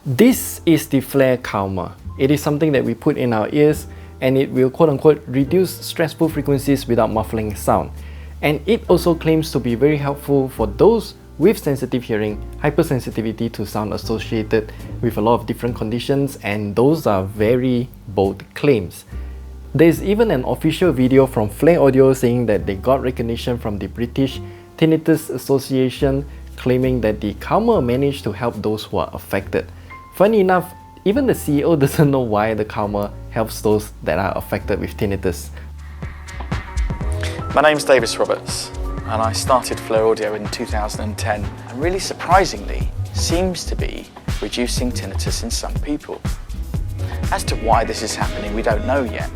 This is the flare calmer. It is something that we put in our ears and it will quote-unquote reduce stressful frequencies without muffling sound. And it also claims to be very helpful for those with sensitive hearing, hypersensitivity to sound associated with a lot of different conditions, and those are very bold claims. There's even an official video from Flare Audio saying that they got recognition from the British Tinnitus Association, claiming that the calmer managed to help those who are affected. Funny enough, even the CEO doesn't know why the calmer helps those that are affected with tinnitus. My name's Davis Roberts and I started Flare Audio in 2010 and really surprisingly seems to be reducing tinnitus in some people. As to why this is happening, we don't know yet.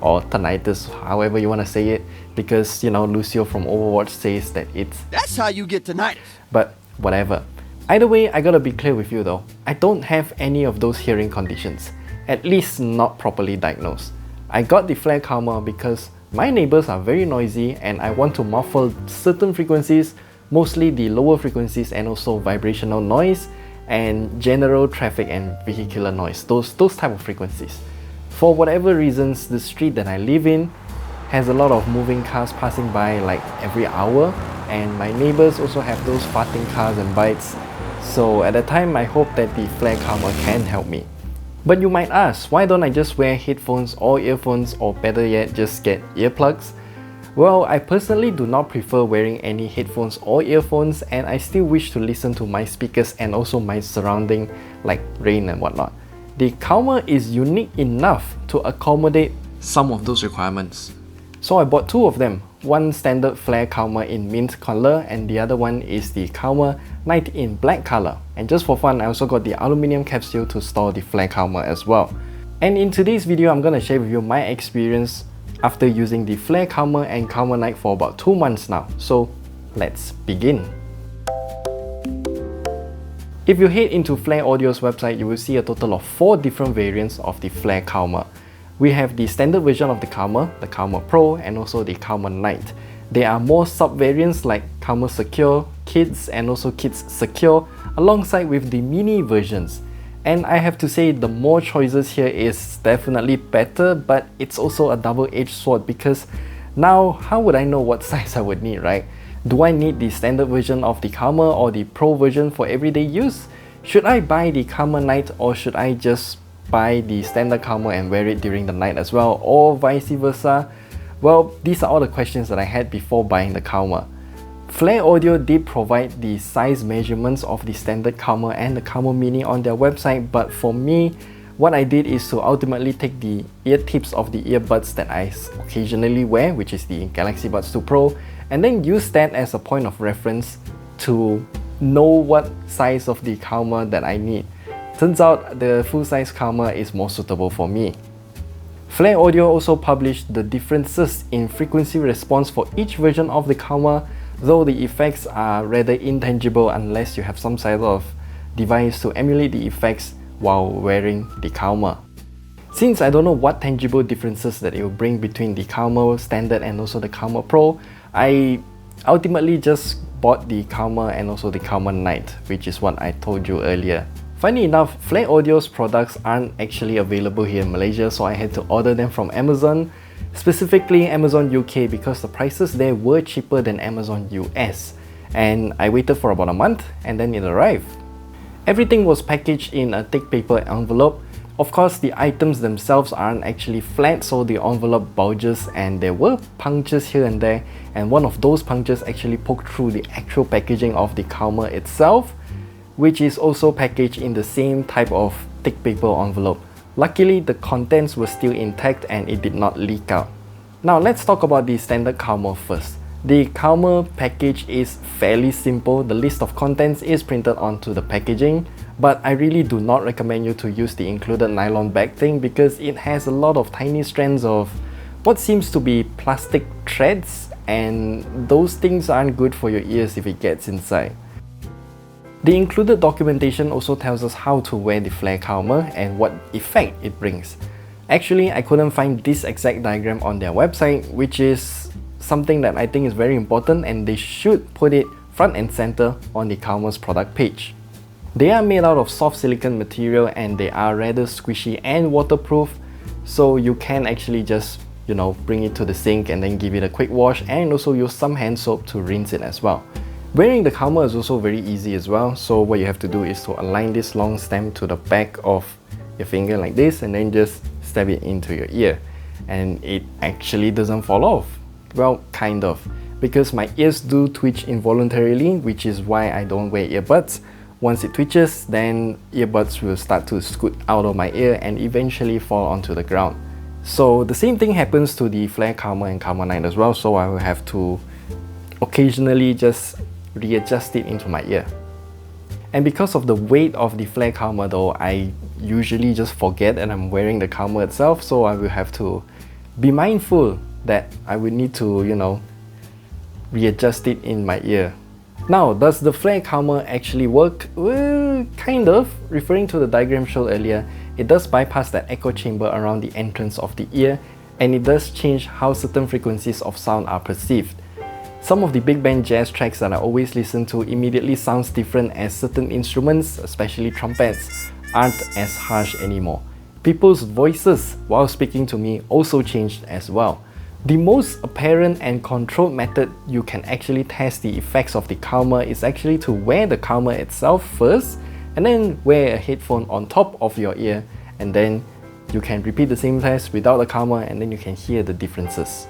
Or tinnitus, however you want to say it, because Lucio from Overwatch says that that's how you get tinnitus. But whatever. Either way, I gotta be clear with you though, I don't have any of those hearing conditions, at least not properly diagnosed. I got the flare calmer because my neighbors are very noisy and I want to muffle certain frequencies, mostly the lower frequencies, and also vibrational noise and general traffic and vehicular noise, those type of frequencies. For whatever reasons, the street that I live in has a lot of moving cars passing by like every hour, and my neighbors also have those farting cars and bikes. So at the time, I hope that the flare calmer can help me. But you might ask, why don't I just wear headphones or earphones, or better yet, just get earplugs? Well, I personally do not prefer wearing any headphones or earphones, and I still wish to listen to my speakers and also my surrounding like rain and whatnot. The calmer is unique enough to accommodate some of those requirements. So I bought two of them, one standard flare calmer in mint color and the other one is the calmer night in black color. And just for fun, I also got the aluminium capsule to store the flare calmer as well. And in today's video, I'm gonna share with you my experience after using the flare calmer and calmer night for about 2 months now. So let's begin. If you head into Flare Audio's website, you will see a total of 4 different variants of the flare calmer. We have the standard version of the calmer Pro, and also the calmer night. There are more sub-variants like calmer secure, kids, and also kids secure, alongside with the mini versions. And I have to say, the more choices here is definitely better, but it's also a double-edged sword, because now how would I know what size I would need, right? Do I need the standard version of the calmer or the Pro version for everyday use? Should I buy the calmer night, or should I just buy the standard calmer and wear it during the night as well, or vice versa? Well, these are all the questions that I had before buying the calmer. Flare Audio did provide the size measurements of the standard calmer and the calmer mini on their website, but for me, what I did is to ultimately take the ear tips of the earbuds that I occasionally wear, which is the Galaxy Buds 2 Pro, and then use that as a point of reference to know what size of the calmer that I need. Turns out the full-size calmer is more suitable for me. Flare Audio also published the differences in frequency response for each version of the calmer, though the effects are rather intangible unless you have some sort of device to emulate the effects while wearing the calmer. Since I don't know what tangible differences that it will bring between the calmer standard and also the calmer Pro, I ultimately just bought the calmer and also the calmer night, which is what I told you earlier. Funny enough, Flare Audio's products aren't actually available here in Malaysia, so I had to order them from Amazon, specifically Amazon UK, because the prices there were cheaper than Amazon US. And I waited for about a month and then it arrived. Everything was packaged in a thick paper envelope. Of course, the items themselves aren't actually flat, so the envelope bulges and there were punctures here and there, and one of those punctures actually poked through the actual packaging of the calmer itself, which is also packaged in the same type of thick paper envelope. Luckily, the contents were still intact and it did not leak out. Now let's talk about the standard calmer first. The calmer package is fairly simple. The list of contents is printed onto the packaging, but I really do not recommend you to use the included nylon bag thing, because it has a lot of tiny strands of what seems to be plastic threads, and those things aren't good for your ears if it gets inside. The included documentation also tells us how to wear the flare calmer and what effect it brings. Actually, I couldn't find this exact diagram on their website, which is something that I think is very important, and they should put it front and center on the calmer's product page. They are made out of soft silicone material and they are rather squishy and waterproof, so you can actually just, bring it to the sink and then give it a quick wash, and also use some hand soap to rinse it as well. Wearing the calmer is also very easy as well, so what you have to do is to align this long stem to the back of your finger like this and then just stab it into your ear, and it actually doesn't fall off. Well, kind of, because my ears do twitch involuntarily, which is why I don't wear earbuds. Once it twitches, then earbuds will start to scoot out of my ear and eventually fall onto the ground. So the same thing happens to the Flare Calmer and Calmer Night as well, so I will have to occasionally just readjust it into my ear. And because of the weight of the Flare Calmer though, I usually just forget that I'm wearing the calmer itself, so I will have to be mindful that I will need to, readjust it in my ear. Now, does the Flare Calmer actually work? Well, kind of. Referring to the diagram shown earlier, it does bypass that echo chamber around the entrance of the ear, and it does change how certain frequencies of sound are perceived. Some of the big band jazz tracks that I always listen to immediately sounds different, as certain instruments, especially trumpets, aren't as harsh anymore. People's voices while speaking to me also changed as well. The most apparent and controlled method you can actually test the effects of the calmer is actually to wear the calmer itself first, and then wear a headphone on top of your ear, and then you can repeat the same test without the calmer, and then you can hear the differences.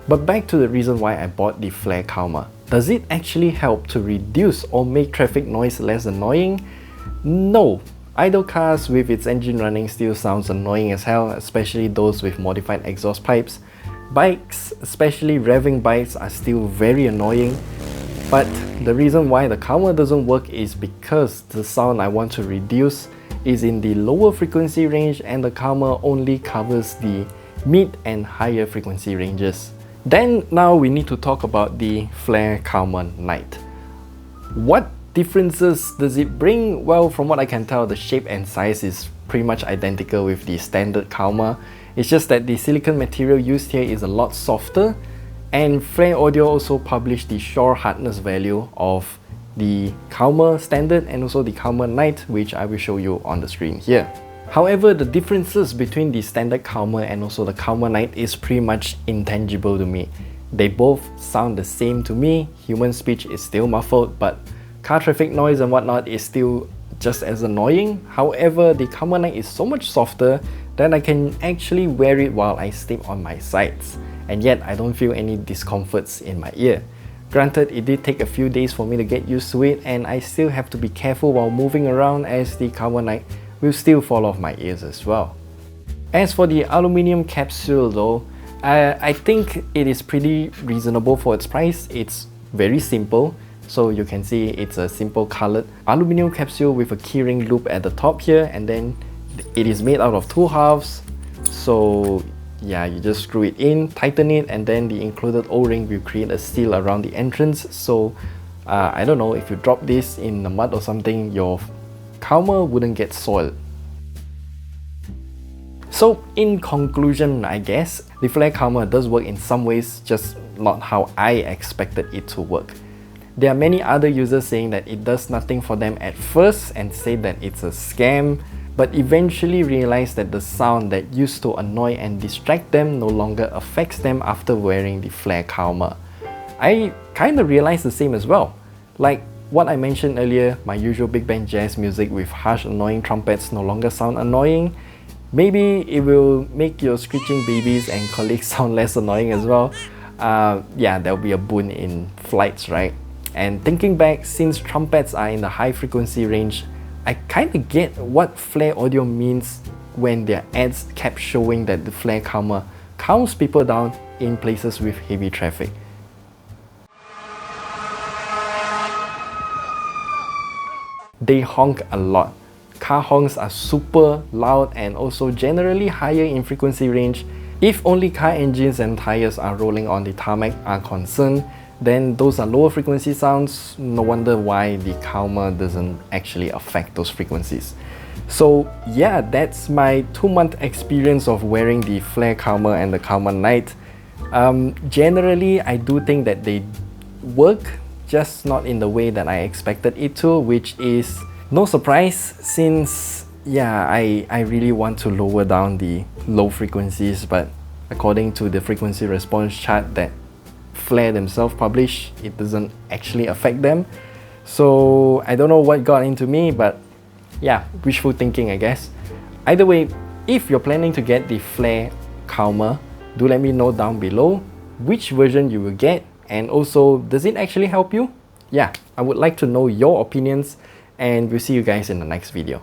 But back to the reason why I bought the Flare Calmer. Does it actually help to reduce or make traffic noise less annoying? No. Idle cars with its engine running still sounds annoying as hell, especially those with modified exhaust pipes. Bikes, especially revving bikes, are still very annoying. But the reason why the calmer doesn't work is because the sound I want to reduce is in the lower frequency range, and the calmer only covers the mid and higher frequency ranges. Then now we need to talk about the Flare Calmer Night. What differences does it bring? Well, from what I can tell, the shape and size is pretty much identical with the standard calmer. It's just that the silicone material used here is a lot softer, and Flare Audio also published the shore hardness value of the calmer standard and also the calmer night, which I will show you on the screen here. However, the differences between the standard calmer and also the calmer night is pretty much intangible to me. They both sound the same to me. Human speech is still muffled, but car traffic noise and whatnot is still just as annoying. However, the calmer night is so much softer that I can actually wear it while I sleep on my sides, and yet I don't feel any discomforts in my ear. Granted, it did take a few days for me to get used to it, and I still have to be careful while moving around, as the calmer night will still fall off my ears as well. As for the aluminium capsule though, I think it is pretty reasonable for its price. It's very simple. So you can see it's a simple colored aluminium capsule with a keyring loop at the top here, and then it is made out of 2 halves. So yeah, you just screw it in, tighten it, and then the included O-ring will create a seal around the entrance. So I don't know, if you drop this in the mud or something, your calmer wouldn't get soiled. So in conclusion, I guess, the Flare Calmer does work in some ways, just not how I expected it to work. There are many other users saying that it does nothing for them at first and say that it's a scam, but eventually realize that the sound that used to annoy and distract them no longer affects them after wearing the Flare Calmer. I kinda realized the same as well. Like what I mentioned earlier, my usual big band jazz music with harsh annoying trumpets no longer sound annoying. Maybe it will make your screeching babies and colleagues sound less annoying as well. Yeah, there'll be a boon in flights, right? And thinking back, since trumpets are in the high frequency range, I kinda get what Flare Audio means when their ads kept showing that the Flare Calmer calms people down in places with heavy traffic. They honk a lot. Car honks are super loud and also generally higher in frequency range. If only car engines and tires are rolling on the tarmac are concerned, then those are lower frequency sounds. No wonder why the calmer doesn't actually affect those frequencies. So yeah, that's my 2-month experience of wearing the Flare Calmer and the Calmer Night. Generally, I do think that they work, just not in the way that I expected it to, which is No surprise, since yeah, I really want to lower down the low frequencies, but according to the frequency response chart that Flare themselves publish, it doesn't actually affect them. So I don't know what got into me, but yeah, wishful thinking I guess. Either way, if you're planning to get the Flare calmer, do let me know down below which version you will get, and also does it actually help you? Yeah, I would like to know your opinions, and we'll see you guys in the next video.